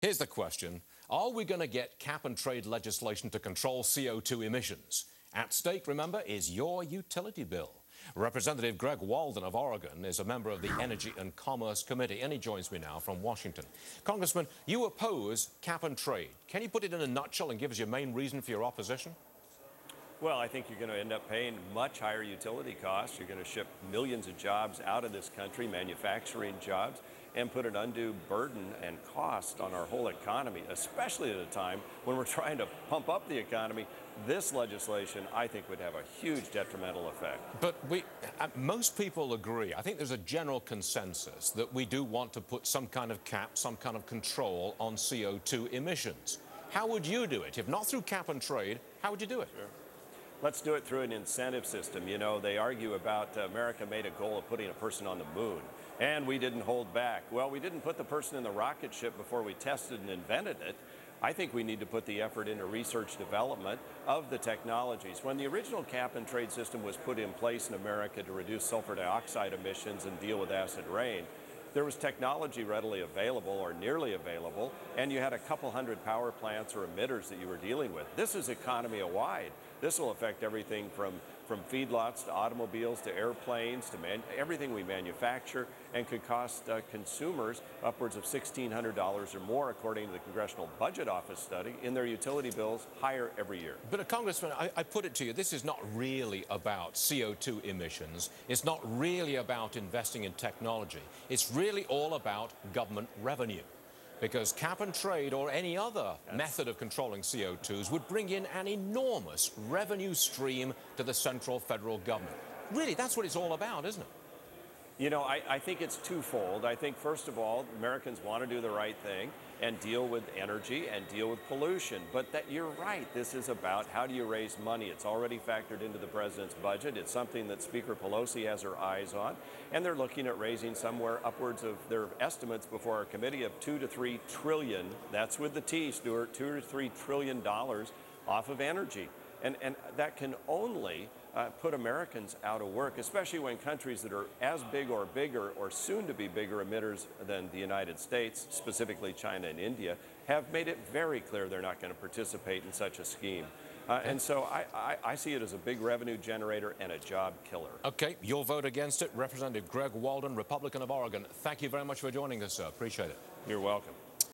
Here's the question. Are we going to get cap-and-trade legislation to control CO2 emissions? At stake, remember, is your utility bill. Representative Greg Walden of Oregon is a member of the Energy and Commerce Committee, and he joins me now from Washington. Congressman, you oppose cap-and-trade. Can you put it in a nutshell and give us your main reason for your opposition? Well, I think you're going to end up paying much higher utility costs. You're going to ship millions of jobs out of this country, manufacturing jobs, and put an undue burden and cost on our whole economy, especially at a time when we're trying to pump up the economy. This legislation, I think, would have a huge detrimental effect. But most people agree. I think there's a general consensus that we do want to put some kind of cap, some kind of control on CO2 emissions. How would you do it? If not through cap and trade, how would you do it? Sure. Let's do it through an incentive system. You know, they argue about America made a goal of putting a person on the moon, and we didn't hold back. Well, we didn't put the person in the rocket ship before we tested and invented it. I think we need to put the effort into research development of the technologies. When the original cap-and-trade system was put in place in America to reduce sulfur dioxide emissions and deal with acid rain, there was technology readily available or nearly available, and you had a couple hundred power plants or emitters that you were dealing with. This is economy-wide. This will affect everything from feedlots to automobiles to airplanes to everything we manufacture, and could cost consumers upwards of $1,600 or more, according to the Congressional Budget Office study, in their utility bills, higher every year. But, Congressman, I put it to you, this is not really about CO2 emissions. It's not really about investing in technology. It's really all about government revenue. Because cap and trade or any other method of controlling CO2s would bring in an enormous revenue stream to the central federal government. Really, that's what it's all about, isn't it? You know, I think it's twofold. I think, first of all, Americans want to do the right thing and deal with energy and deal with pollution. But that you're right, this is about how do you raise money. It's already factored into the president's budget. It's something that Speaker Pelosi has her eyes on. And they're looking at raising somewhere upwards of their estimates before our committee of $2 to $3 trillion. That's with the T, Stuart, $2 to $3 trillion off of energy. And that can only put Americans out of work, especially when countries that are as big or bigger or soon to be bigger emitters than the United States, specifically China and India, have made it very clear they're not going to participate in such a scheme. And so I see it as a big revenue generator and a job killer. Okay, your vote against it. Representative Greg Walden, Republican of Oregon. Thank you very much for joining us, sir. Appreciate it. You're welcome.